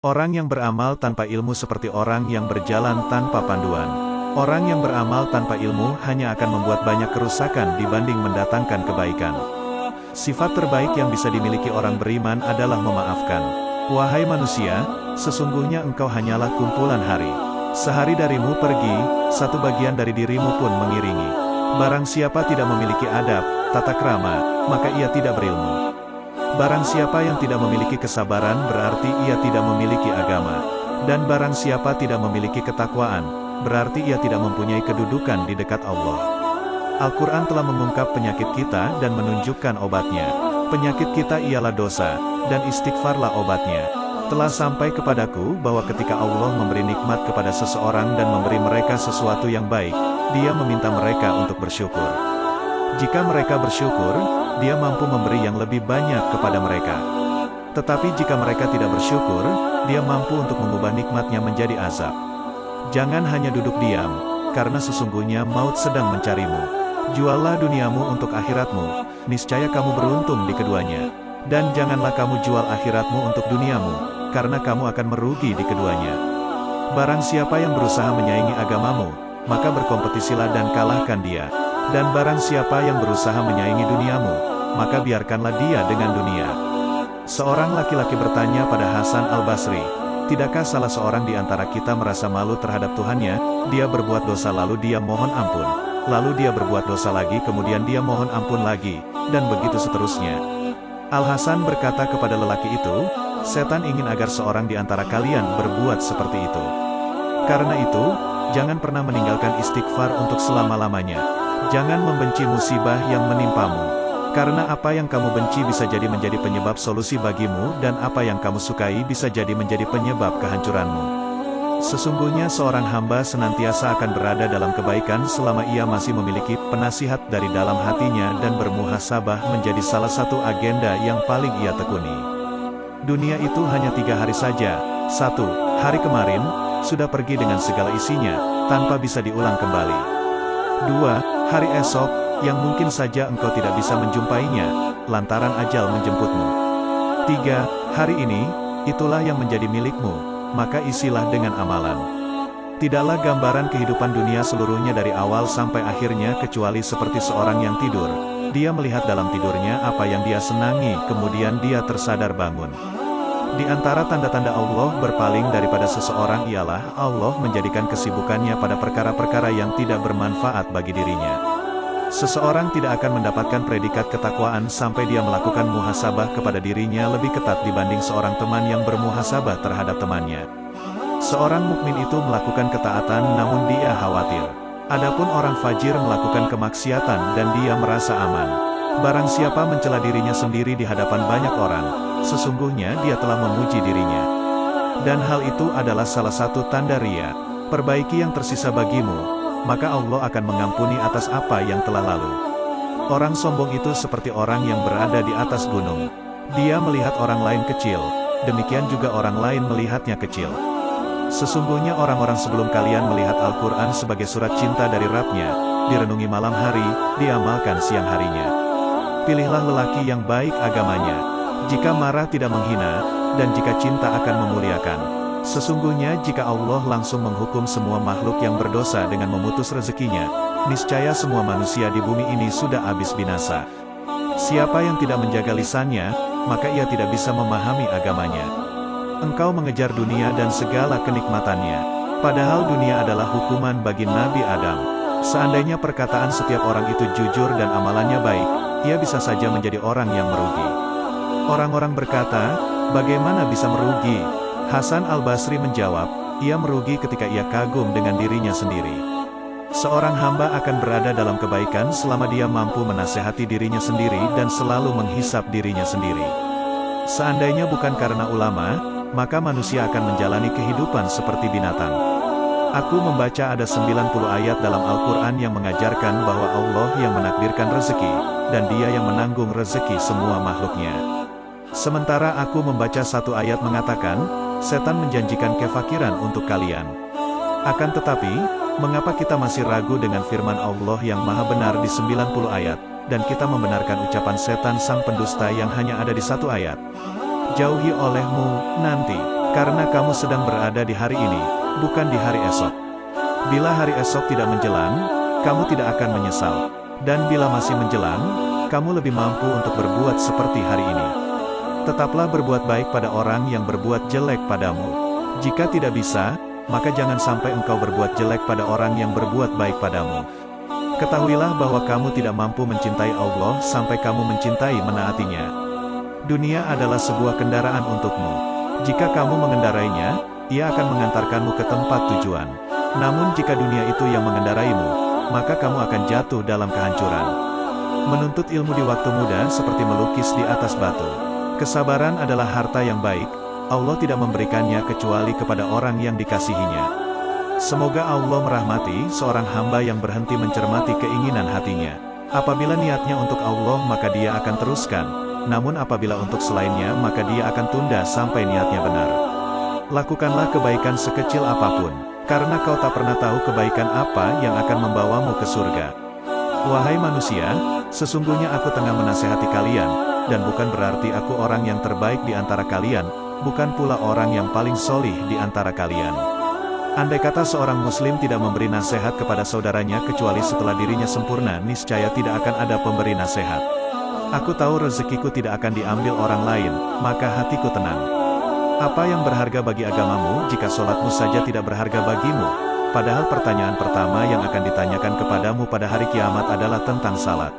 Orang yang beramal tanpa ilmu seperti orang yang berjalan tanpa panduan. Orang yang beramal tanpa ilmu hanya akan membuat banyak kerusakan dibanding mendatangkan kebaikan. Sifat terbaik yang bisa dimiliki orang beriman adalah memaafkan. Wahai manusia, sesungguhnya engkau hanyalah kumpulan hari. Sehari darimu pergi, satu bagian dari dirimu pun mengiringi. Barang siapa tidak memiliki adab, tata krama, maka ia tidak berilmu. Barang siapa yang tidak memiliki kesabaran berarti ia tidak memiliki agama. Dan barang siapa tidak memiliki ketakwaan, berarti ia tidak mempunyai kedudukan di dekat Allah. Al-Quran telah mengungkap penyakit kita dan menunjukkan obatnya. Penyakit kita ialah dosa, dan istighfarlah obatnya. Telah sampai kepadaku bahwa ketika Allah memberi nikmat kepada seseorang dan memberi mereka sesuatu yang baik, Dia meminta mereka untuk bersyukur. Jika mereka bersyukur, Dia mampu memberi yang lebih banyak kepada mereka. Tetapi jika mereka tidak bersyukur, Dia mampu untuk mengubah nikmatnya menjadi azab. Jangan hanya duduk diam, karena sesungguhnya maut sedang mencarimu. Juallah duniamu untuk akhiratmu, niscaya kamu beruntung di keduanya. Dan janganlah kamu jual akhiratmu untuk duniamu, karena kamu akan merugi di keduanya. Barang siapa yang berusaha menyaingi agamamu, maka berkompetisilah dan kalahkan dia. Dan barang siapa yang berusaha menyaingi duniamu, maka biarkanlah dia dengan dunia. Seorang laki-laki bertanya pada Hasan al-Basri, tidakkah salah seorang di antara kita merasa malu terhadap Tuhannya? Dia berbuat dosa lalu dia mohon ampun. Lalu dia berbuat dosa lagi kemudian dia mohon ampun lagi, dan begitu seterusnya. Al-Hasan berkata kepada lelaki itu, setan ingin agar seorang di antara kalian berbuat seperti itu. Karena itu, jangan pernah meninggalkan istighfar untuk selama-lamanya. Jangan membenci musibah yang menimpamu. Karena apa yang kamu benci bisa jadi menjadi penyebab solusi bagimu dan apa yang kamu sukai bisa jadi menjadi penyebab kehancuranmu. Sesungguhnya seorang hamba senantiasa akan berada dalam kebaikan selama ia masih memiliki penasihat dari dalam hatinya dan bermuhasabah menjadi salah satu agenda yang paling ia tekuni. Dunia itu hanya 3 hari saja. 1. Hari kemarin, sudah pergi dengan segala isinya, tanpa bisa diulang kembali. 2. Hari esok, yang mungkin saja engkau tidak bisa menjumpainya, lantaran ajal menjemputmu. 3. Hari ini, itulah yang menjadi milikmu, maka isilah dengan amalan. Tidaklah gambaran kehidupan dunia seluruhnya dari awal sampai akhirnya kecuali seperti seorang yang tidur. Dia melihat dalam tidurnya apa yang dia senangi, kemudian dia tersadar bangun. Di antara tanda-tanda Allah berpaling daripada seseorang ialah Allah menjadikan kesibukannya pada perkara-perkara yang tidak bermanfaat bagi dirinya. Seseorang tidak akan mendapatkan predikat ketakwaan sampai dia melakukan muhasabah kepada dirinya lebih ketat dibanding seorang teman yang bermuhasabah terhadap temannya. Seorang mukmin itu melakukan ketaatan namun dia khawatir. Adapun orang fajir melakukan kemaksiatan dan dia merasa aman. Barang siapa mencela dirinya sendiri di hadapan banyak orang, sesungguhnya dia telah memuji dirinya. Dan hal itu adalah salah satu tanda riya. Perbaiki yang tersisa bagimu, maka Allah akan mengampuni atas apa yang telah lalu. Orang sombong itu seperti orang yang berada di atas gunung. Dia melihat orang lain kecil, demikian juga orang lain melihatnya kecil. Sesungguhnya orang-orang sebelum kalian melihat Al-Quran sebagai surat cinta dari Rabb-Nya, direnungi malam hari, diamalkan siang harinya. Pilihlah lelaki yang baik agamanya. Jika marah tidak menghina, dan jika cinta akan memuliakan. Sesungguhnya jika Allah langsung menghukum semua makhluk yang berdosa dengan memutus rezekinya, niscaya semua manusia di bumi ini sudah habis binasa. Siapa yang tidak menjaga lisannya, maka ia tidak bisa memahami agamanya. Engkau mengejar dunia dan segala kenikmatannya. Padahal dunia adalah hukuman bagi Nabi Adam. Seandainya perkataan setiap orang itu jujur dan amalannya baik, ia bisa saja menjadi orang yang merugi. Orang-orang berkata, bagaimana bisa merugi? Hasan al-Basri menjawab, ia merugi ketika ia kagum dengan dirinya sendiri. Seorang hamba akan berada dalam kebaikan selama dia mampu menasehati dirinya sendiri dan selalu menghisap dirinya sendiri. Seandainya bukan karena ulama, maka manusia akan menjalani kehidupan seperti binatang. Aku membaca ada 90 ayat dalam Al-Quran yang mengajarkan bahwa Allah yang menakdirkan rezeki, dan Dia yang menanggung rezeki semua makhluknya. Sementara aku membaca satu ayat mengatakan, setan menjanjikan kefakiran untuk kalian. Akan tetapi, mengapa kita masih ragu dengan firman Allah yang maha benar di 90 ayat, dan kita membenarkan ucapan setan sang pendusta yang hanya ada di satu ayat? Jauhi olehmu, nanti, karena kamu sedang berada di hari ini, bukan di hari esok. Bila hari esok tidak menjelang, kamu tidak akan menyesal. Dan bila masih menjelang, kamu lebih mampu untuk berbuat seperti hari ini. Tetaplah berbuat baik pada orang yang berbuat jelek padamu. Jika tidak bisa, maka jangan sampai engkau berbuat jelek pada orang yang berbuat baik padamu. Ketahuilah bahwa kamu tidak mampu mencintai Allah sampai kamu mencintai menaatinya. Dunia adalah sebuah kendaraan untukmu. Jika kamu mengendarainya, ia akan mengantarkanmu ke tempat tujuan. Namun jika dunia itu yang mengendaraimu, maka kamu akan jatuh dalam kehancuran. Menuntut ilmu di waktu muda seperti melukis di atas batu. Kesabaran adalah harta yang baik. Allah tidak memberikannya kecuali kepada orang yang dikasihinya. Semoga Allah merahmati seorang hamba yang berhenti mencermati keinginan hatinya. Apabila niatnya untuk Allah maka dia akan teruskan, namun apabila untuk selainnya maka dia akan tunda sampai niatnya benar. Lakukanlah kebaikan sekecil apapun, karena kau tak pernah tahu kebaikan apa yang akan membawamu ke surga. Wahai manusia, sesungguhnya aku tengah menasehati kalian, dan bukan berarti aku orang yang terbaik di antara kalian, bukan pula orang yang paling solih di antara kalian. Andai kata seorang muslim tidak memberi nasihat kepada saudaranya kecuali setelah dirinya sempurna, niscaya tidak akan ada pemberi nasihat. Aku tahu rezekiku tidak akan diambil orang lain, maka hatiku tenang. Apa yang berharga bagi agamamu jika sholatmu saja tidak berharga bagimu? Padahal pertanyaan pertama yang akan ditanyakan kepadamu pada hari kiamat adalah tentang salat.